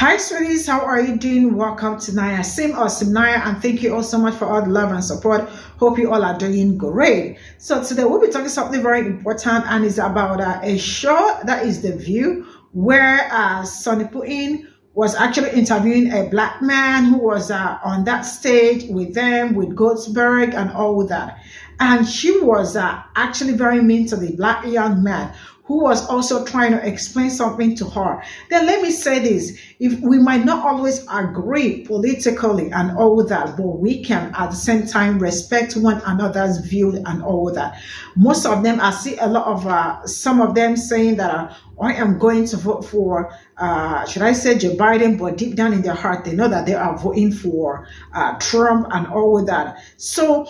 Hi, sweeties. How are you doing? Welcome to Naya Sim or Cimnanya, and thank you all so much for all the love and support. Hope you all are doing great. So today we'll be talking something very important, and it's about a show that is The View, where Sonny Putin was actually interviewing a black man who was on that stage with them, with Goldsberg and all that. And she was actually very mean to the black young man who was also trying to explain something to her. Then let me say this, if we might not always agree politically and all that, but we can at the same time respect one another's view and all that. Most of them, I see a lot of some of them saying that I am going to vote for, should I say Joe Biden, but deep down in their heart, they know that they are voting for Trump and all that. So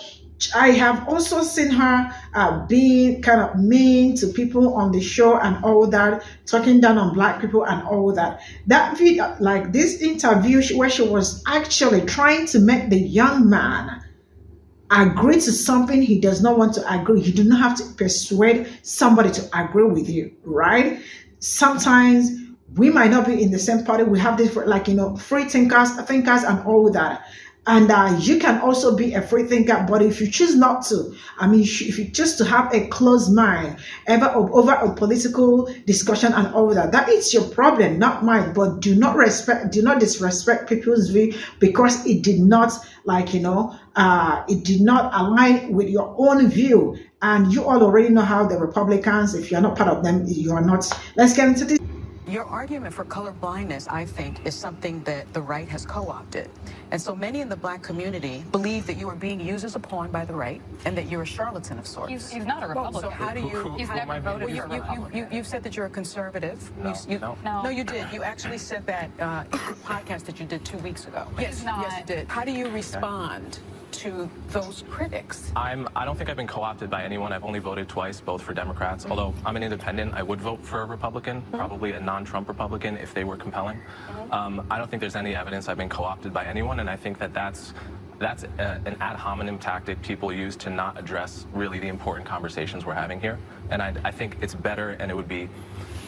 I have also seen her being kind of mean to people on the show and all that, talking down on black people and all that. That video, like this interview where she was actually trying to make the young man agree to something he does not want to agree. You do not have to persuade somebody to agree with you, right? Sometimes we might not be in the same party. We have different, like, free thinkers and all that. And you can also be a free thinker, but if you choose not to, if you choose to have a closed mind over a political discussion and all that, that is your problem, not mine. But do not disrespect people's view because it did not, it did not align with your own view. And you all already know how the Republicans, if you're not part of them, you are not. Let's get into this. Your argument for color blindness, I think, is something that the right has co-opted. And so many in the black community believe that you are being used as a pawn by the right and that you're a charlatan of sorts. He's not a Republican. So how do you... He's never voted for a Republican. You've said that you're a conservative. No, you did. You actually said that in the podcast that you did 2 weeks ago. Yes, you did. How do you respond to those critics? I don't think I've been co-opted by anyone. I've only voted twice, both for Democrats. Although I'm an independent, I would vote for a Republican, probably a non-Trump Republican if they were compelling. I don't think there's any evidence I've been co-opted by anyone, and I think that that's an ad hominem tactic people use to not address really the important conversations we're having here. And I think it's better, and it would be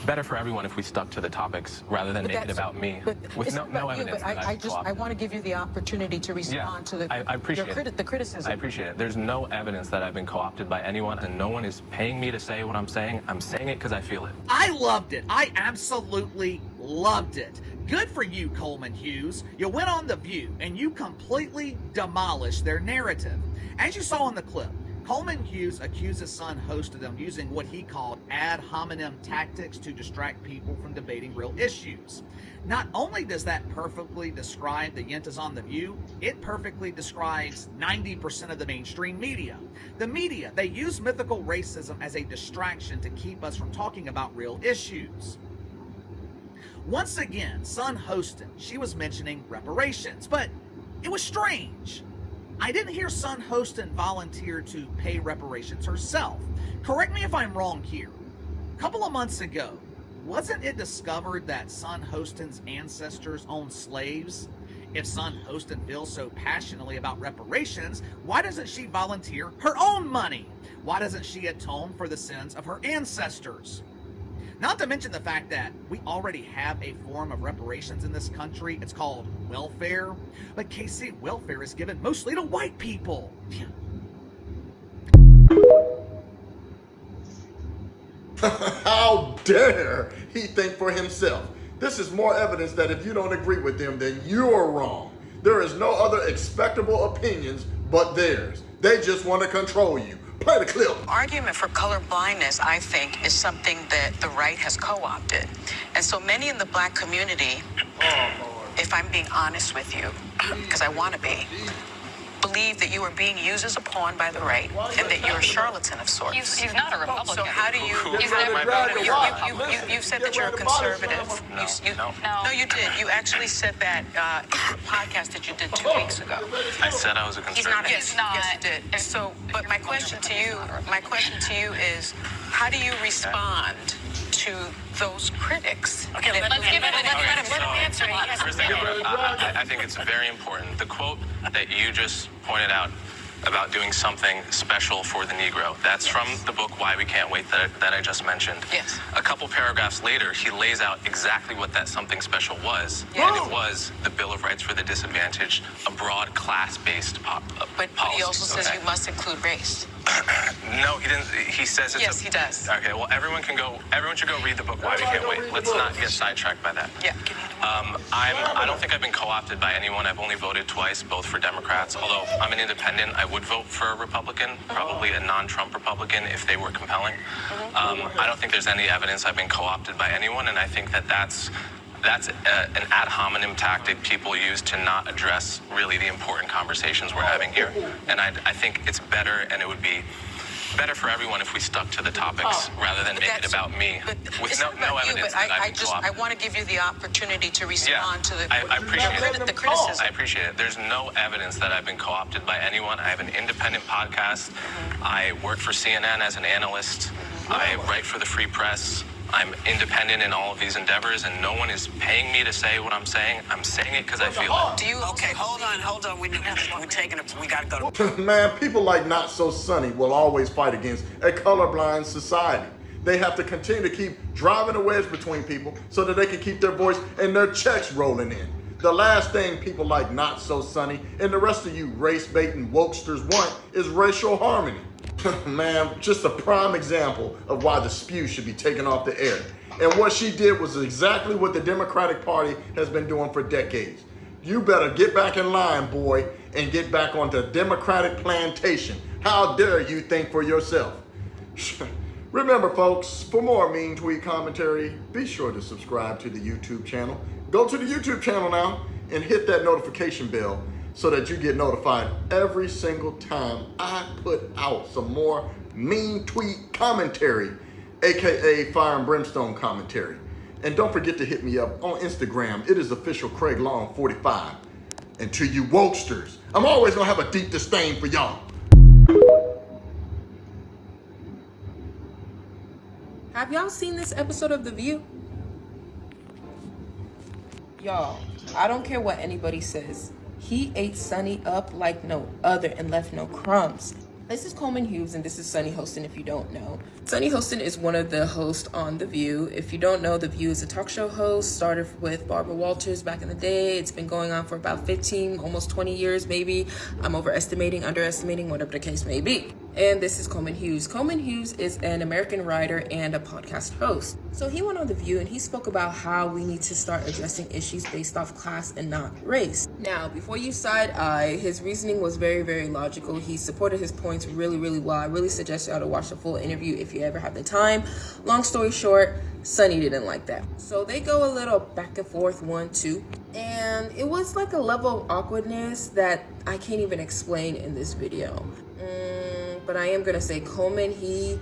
better for everyone if we stuck to the topics rather than make it about me with no evidence. I want to give you the opportunity to respond to the criticism. I appreciate it. There's no evidence that I've been co-opted by anyone, and no one is paying me to say what I'm saying. I'm saying it because I feel it. I loved it. I absolutely loved it. Good for you, Coleman Hughes. You went on The View and you completely demolished their narrative. As you saw in the clip, Coleman Hughes accused his son Hostin of using what he called ad hominem tactics to distract people from debating real issues. Not only does that perfectly describe the Yentas on The View, it perfectly describes 90% of the mainstream media. The media, they use mythical racism as a distraction to keep us from talking about real issues. Once again, son Hostin, she was mentioning reparations, but it was strange. I didn't hear son Hostin volunteer to pay reparations herself. Correct me if I'm wrong here. A couple of months ago, wasn't it discovered that son Hostin's ancestors owned slaves? If son Hostin feels so passionately about reparations, why doesn't she volunteer her own money? Why doesn't she atone for the sins of her ancestors? Not to mention the fact that we already have a form of reparations in this country. It's called welfare. But KC, welfare is given mostly to white people. How dare he think for himself? This is more evidence that if you don't agree with them, then you're wrong. There is no other expectable opinions but theirs. They just want to control you. Play the clip. Argument for color blindness, I think, is something that the right has co-opted. And so many in the black community, if I'm being honest with you, because I want to be, believe that you are being used as a pawn by the right and that you're a charlatan of sorts. He's not a Republican. So how do you... You've said that you're a conservative. No, you did. You actually said that in the podcast that you did 2 weeks ago. I said I was a conservative. Yes, you did. So, but my question to you is, how do you respond to those critics? Okay, let's give it. Let him answer. First thing, I think it's very important. The quote that you just pointed out about doing something special for the Negro. That's from the book Why We Can't Wait that I just mentioned. Yes. A couple paragraphs later, he lays out exactly what that something special was. Yeah. And it was the Bill of Rights for the Disadvantaged, a broad class-based But he also says you must include race. No, he didn't. He says it's Yes, he does. Okay, well, everyone should go read the book Why We Can't Wait. Let's not get sidetracked by that. Yeah. I don't think I've been co-opted by anyone. I've only voted twice, both for Democrats. Although I'm an independent, I would vote for a Republican, probably a non-Trump Republican if they were compelling. I don't think there's any evidence I've been co-opted by anyone, and I think that's an ad hominem tactic people use to not address really the important conversations we're having here. And I think it's better, and it would be better for everyone if we stuck to the topics rather than make it about me with no evidence that I've been co-opted. I want to give you the opportunity to respond to the I appreciate the criticism. I appreciate it. There's no evidence that I've been co-opted by anyone. I have an independent podcast. I work for CNN as an analyst. I write for the Free Press. I'm independent in all of these endeavors, and no one is paying me to say what I'm saying. I'm saying it because I feel it. Do you? Okay, hold on. We gotta go to. Man, people like Not So Sunny will always fight against a colorblind society. They have to continue to keep driving a wedge between people so that they can keep their voice and their checks rolling in. The last thing people like Not So Sunny and the rest of you race-baiting wokesters want is racial harmony. Man, just a prime example of why the spew should be taken off the air. And what she did was exactly what the Democratic Party has been doing for decades. You better get back in line, boy, and get back on the Democratic plantation. How dare you think for yourself? Remember, folks, for more mean tweet commentary, be sure to subscribe to the YouTube channel. Go to the YouTube channel now and hit that notification bell so that you get notified every single time I put out some more mean tweet commentary, aka fire and brimstone commentary. And don't forget to hit me up on Instagram. It is official Craig Long 45. And to you wokesters, I'm always gonna have a deep disdain for y'all. Have y'all seen this episode of The View? Y'all, I don't care what anybody says. He ate Sunny up like no other and left no crumbs. This is Coleman Hughes and this is Sunny Hostin if you don't know. Sunny Hostin is one of the hosts on The View. If you don't know, The View is a talk show host, started with Barbara Walters back in the day. It's been going on for about 15, almost 20 years maybe. I'm overestimating, underestimating, whatever the case may be. And this is Coleman Hughes. Coleman Hughes is an American writer and a podcast host. So he went on The View and he spoke about how we need to start addressing issues based off class and not race. Now, before you side eye, his reasoning was very, very logical. He supported his points really, really well. I really suggest y'all to watch the full interview if you ever have the time. Long story short, Sunny didn't like that. So they go a little back and forth, 1-2. And it was like a level of awkwardness that I can't even explain in this video. But I am gonna say Coleman, he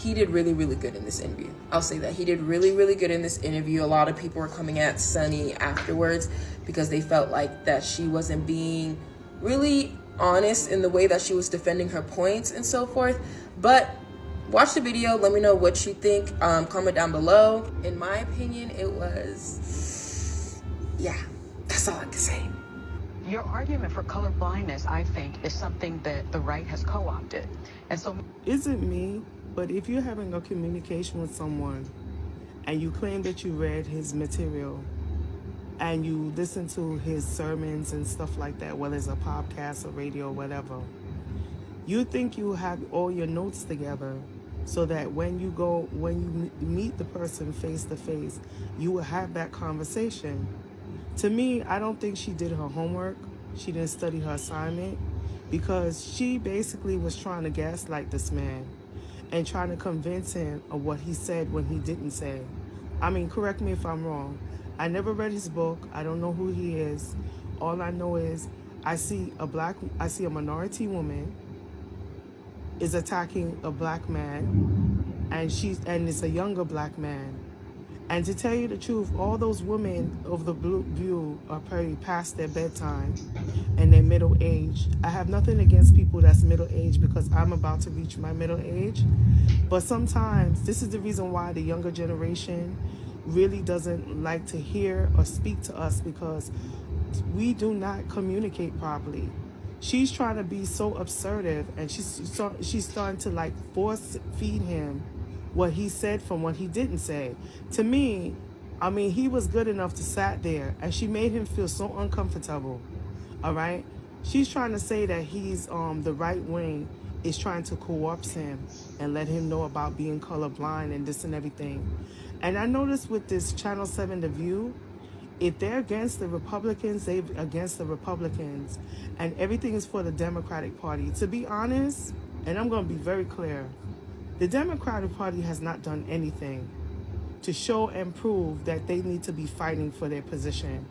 did really, really good in this interview. I'll say that. He did really, really good in this interview. A lot of people were coming at Sunny afterwards because they felt like that she wasn't being really honest in the way that she was defending her points and so forth. But watch the video. Let me know what you think. Comment down below. In my opinion, it was, yeah, that's all I can say. Your argument for color blindness, I think, is something that the right has co-opted. And so isn't me, but if you're having a communication with someone and you claim that you read his material and you listen to his sermons and stuff like that, whether it's a podcast or radio or whatever, you think you have all your notes together so that when you meet the person face to face, you will have that conversation. To me, I don't think she did her homework. She didn't study her assignment because she basically was trying to gaslight this man and trying to convince him of what he said when he didn't say. I mean, correct me if I'm wrong. I never read his book. I don't know who he is. All I know is I see a minority woman is attacking a black man, and it's a younger black man. And to tell you the truth, all those women of the Blue View are probably past their bedtime and they're middle age. I have nothing against people that's middle age because I'm about to reach my middle age. But sometimes this is the reason why the younger generation really doesn't like to hear or speak to us, because we do not communicate properly. she's trying to be so assertive, and she's starting to like force feed him what he said from what he didn't say. To me, I mean, he was good enough to sat there, and she made him feel so uncomfortable. All right, she's trying to say that he's the right wing is trying to co-opt him and let him know about being colorblind and this and everything. And I noticed with this Channel 7 The View, if they're against the Republicans, they're against the Republicans, and everything is for the Democratic Party. To be honest, and I'm going to be very clear, the Democratic Party has not done anything to show and prove that they need to be fighting for their position.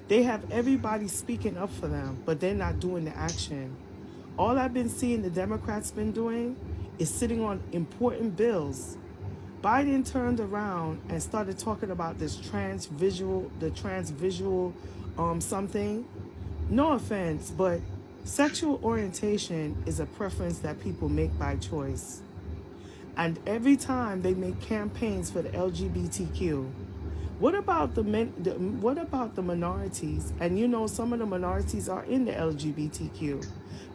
They have everybody speaking up for them, but they're not doing the action. All I've been seeing the Democrats been doing is sitting on important bills. Biden turned around and started talking about this transvisual something. No offense, but sexual orientation is a preference that people make by choice. And every time they make campaigns for the LGBTQ, what about the minorities? And you know, some of the minorities are in the LGBTQ.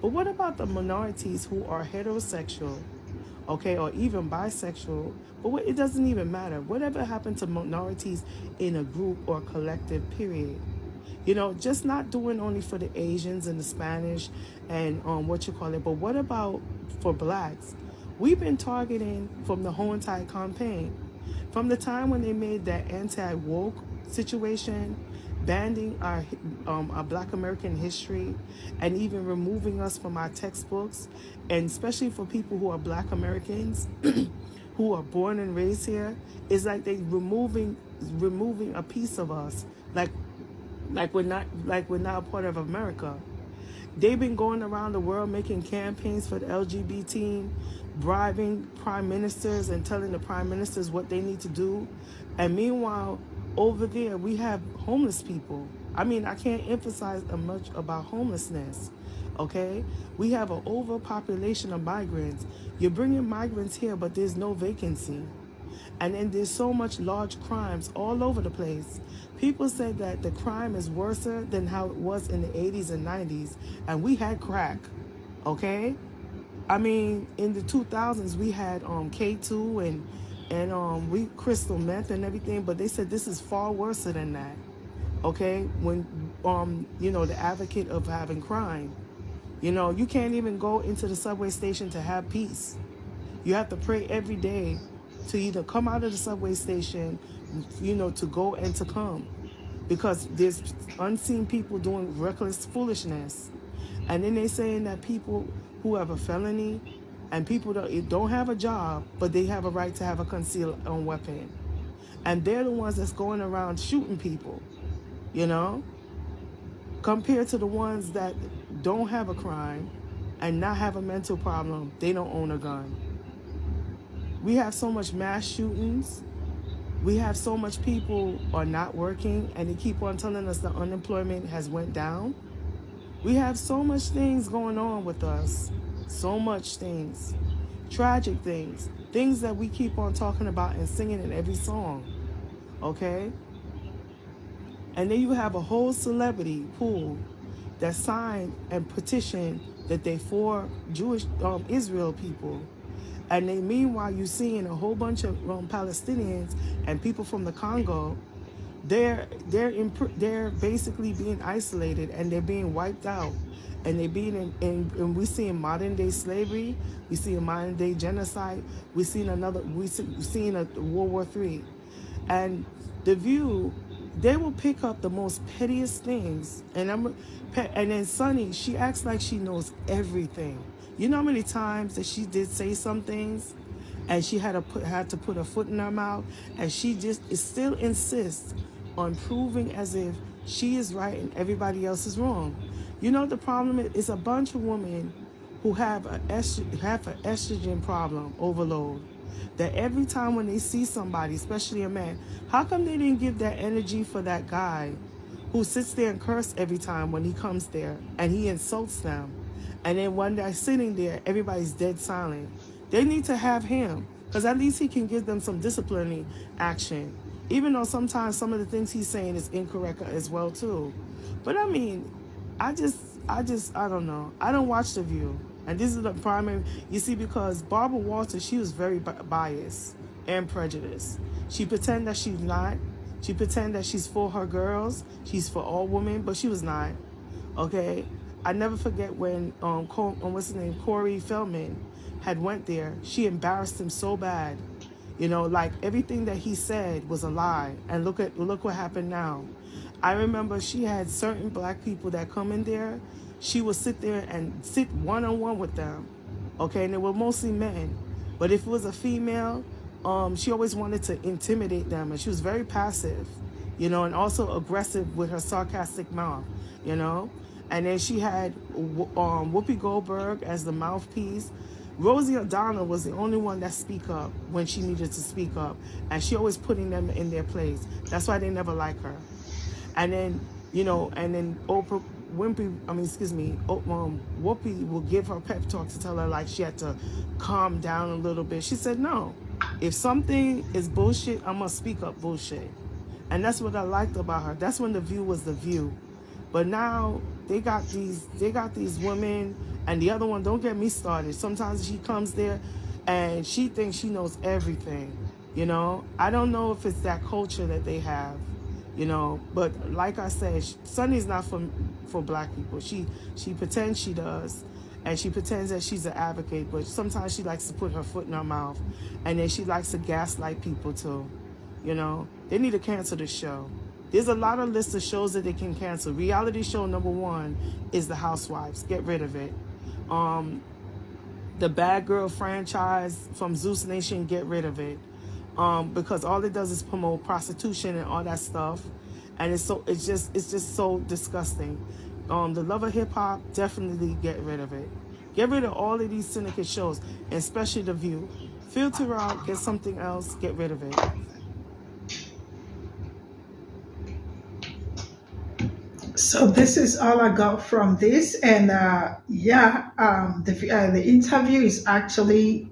But what about the minorities who are heterosexual, okay, or even bisexual? But it doesn't even matter. Whatever happened to minorities in a group or collective, period? You know, just not doing only for the Asians and the Spanish and but what about for blacks? We've been targeting from the whole entire campaign. From the time when they made that anti-woke situation, banning our Black American history, and even removing us from our textbooks, and especially for people who are Black Americans who are born and raised here, it's like they removing a piece of us, like we're not a part of America. They've been going around the world making campaigns for the LGBT, bribing prime ministers and telling the prime ministers what they need to do. And meanwhile, over there, we have homeless people. I mean, I can't emphasize much about homelessness, okay? We have an overpopulation of migrants. You're bringing migrants here, but there's no vacancy. And then there's so much large crimes all over the place. People say that the crime is worse than how it was in the 80s and 90s. And we had crack, okay? I mean, in the 2000s, we had K2 and we crystal meth and everything. But they said this is far worse than that, okay? When, you know, the advocate of having crime. You know, you can't even go into the subway station to have peace. You have to pray every day to either come out of the subway station, you know, to go and to come. Because there's unseen people doing reckless foolishness. And then they're saying that people who have a felony and people that don't have a job, but they have a right to have a concealed weapon. And they're the ones that's going around shooting people, you know? Compared to the ones that don't have a crime and not have a mental problem, they don't own a gun. We have so much mass shootings. We have so much people are not working, and they keep on telling us the unemployment has went down. We have so much things going on with us. So much things. Tragic things. Things that we keep on talking about and singing in every song. Okay? And then you have a whole celebrity pool that signed and petitioned that they for Jewish Israel people. And then meanwhile, you're seeing a whole bunch of Palestinians and people from the Congo. They're basically being isolated, and they're being wiped out, and they're being and we're seeing modern day slavery. We see a modern day genocide. We're seeing a World War III, and The View. They will pick up the most pettiest things, and then Sunny, she acts like she knows everything. You know how many times that she did say some things, and she had to put her foot in her mouth, and she just still insists on proving as if she is right and everybody else is wrong. You know the problem is a bunch of women who have an estrogen problem overload. That every time when they see somebody, especially a man, how come they didn't give that energy for that guy who sits there and curses every time when he comes there and he insults them? And then when they're sitting there, everybody's dead silent. They need to have him, because at least he can give them some disciplinary action. Even though sometimes some of the things he's saying is incorrect as well too. But I mean, I just I don't know. I don't watch The View. And this is the primary, you see, because Barbara Walters, she was very biased and prejudiced. She pretend that she's not. She pretend that she's for her girls. She's for all women, but she was not. Okay? I never forget when, what's his name, Corey Feldman had went there. She embarrassed him so bad. You know, like everything that he said was a lie. And look what happened now. I remember she had certain black people that come in there. She would sit there and sit one-on-one with them. Okay, and they were mostly men. But if it was a female, she always wanted to intimidate them. And she was very passive, you know, and also aggressive with her sarcastic mouth, you know. And then she had Whoopi Goldberg as the mouthpiece. Rosie O'Donnell was the only one that speak up when she needed to speak up. And she always putting them in their place. That's why they never like her. And then, you know, and then Whoopi will give her pep talk to tell her like she had to calm down a little bit. She said, no, if something is bullshit, I'm gonna speak up bullshit. And that's what I liked about her. That's when The View was The View. But now they got these women, and the other one, don't get me started. Sometimes she comes there and she thinks she knows everything, you know. I don't know if it's that culture that they have. You know, but like I said, Sunny's not for black people. She pretends she does, and she pretends that she's an advocate, but sometimes she likes to put her foot in her mouth, and then she likes to gaslight people too. You know, they need to cancel the show. There's a lot of lists of shows that they can cancel. Reality show number 1 is The Housewives. Get rid of it. The Bad Girl franchise from Zeus Nation, get rid of it. Because all it does is promote prostitution and all that stuff, and it's just so disgusting. The Love of Hip Hop, definitely get rid of it. Get rid of all of these syndicate shows, and especially The View. Filter out, get something else, get rid of it. So this is all I got from this, and the interview is actually.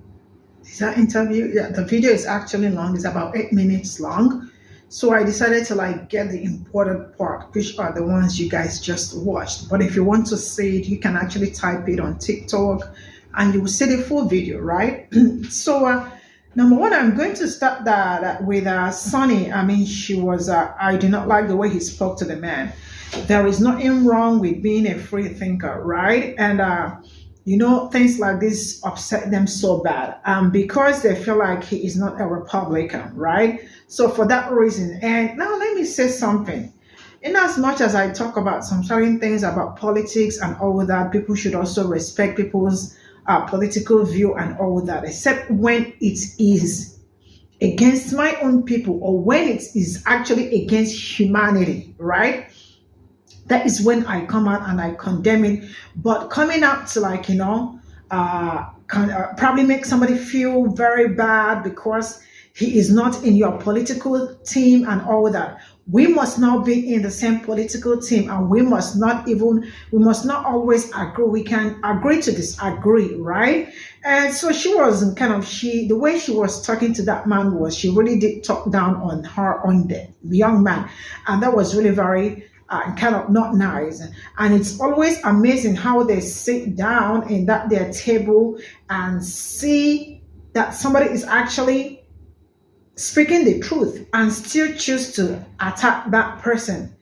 That interview, the video is actually long. It's about 8 minutes long. So I decided to like get the important part, which are the ones you guys just watched. But if you want to see it, you can actually type it on TikTok and you will see the full video, right? So number one, I'm going to start that with Sunny. I mean, she was, I did not like the way he spoke to the man. There is nothing wrong with being a free thinker, right? And you know, things like this upset them so bad because they feel like he is not a Republican, right? So for that reason, and now let me say something. In as much as I talk about some certain things about politics and all that, people should also respect people's political view and all that, except when it is against my own people or when it is actually against humanity, right? That is when I come out and I condemn it. But coming out to like, you know, probably make somebody feel very bad because he is not in your political team and all that. We must now be in the same political team, and we must not always agree. We can agree to disagree, right? And so she was the way she was talking to that man was, she really did talk down on the young man. And that was really very kind of not nice. And it's always amazing how they sit down in their table and see that somebody is actually speaking the truth and still choose to attack that person.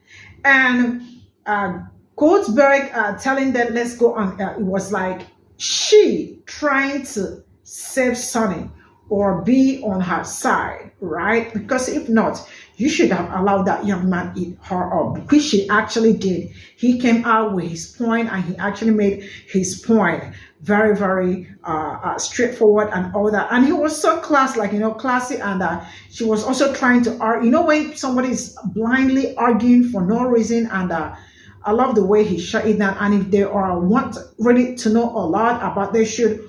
And Goldberg telling them let's go on, it was like she trying to save Sunny or be on her side, right? Because if not, you should have allowed that young man eat her up, which she actually did. He came out with his point and he actually made his point very, very straightforward and all that. And he was so classy, and she was also trying to argue. You know, when somebody is blindly arguing for no reason, and I love the way he shut it down. And if they want really to know a lot about, they should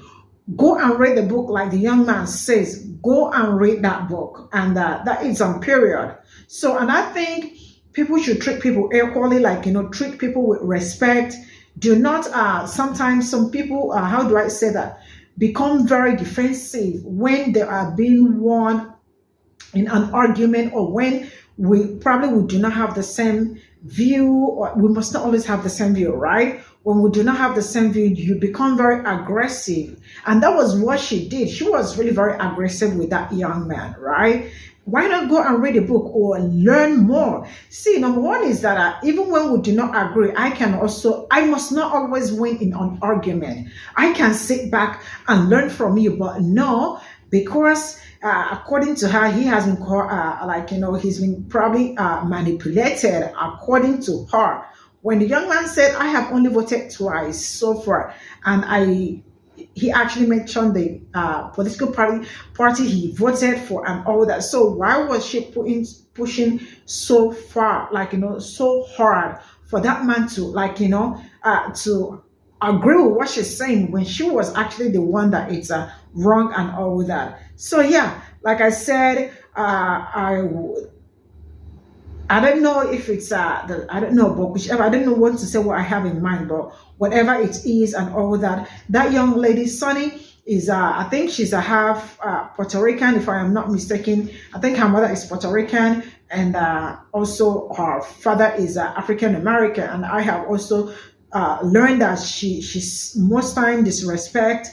go and read the book, like the young man says. Go and read that book, and that is on period. So, and I think people should treat people equally, like, you know, treat people with respect. Do not, sometimes some people, how do I say that, become very defensive when they are being won in an argument, or when we do not have the same view, or we must not always have the same view, right? when we do not have the same view, you become very aggressive. And that was what she did. She was really very aggressive with that young man, right? Why not go and read a book or learn more? See, number one is that even when we do not agree, I must not always win in an argument. I can sit back and learn from you, but no, because according to her, he has been he's been probably manipulated according to her. When the young man said, I have only voted twice so far, and he actually mentioned the political party he voted for and all that. So why was she pushing so far, so hard for that man to, to agree with what she's saying when she was actually the one that it's wrong and all that? So yeah, like I said, I don't know if it's I don't know, but whichever, I don't know what to say, what I have in mind, but whatever it is and all that, that young lady, Sunny, is I think she's a half Puerto Rican, if I am not mistaken. I think her mother is Puerto Rican, and also her father is African American. And I have also learned that she's most time disrespect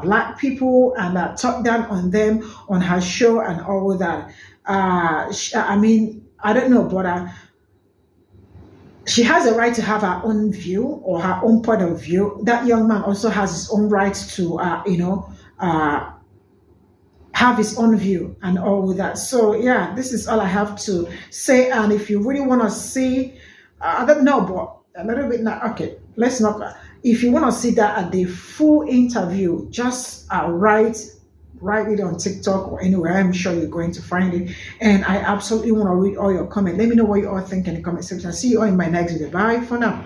black people and talk down on them on her show and all that. I mean, I don't know, but she has a right to have her own view or her own point of view. That young man also has his own rights to, have his own view and all that. So yeah, this is all I have to say. And if you really want to see, I don't know, but a little bit now. Okay, let's not. If you want to see that at the full interview, just write it on TikTok or anywhere. I'm sure you're going to find it. And I absolutely want to read all your comments. Let me know what you all think in the comment section. See you all in my next video. Bye for now.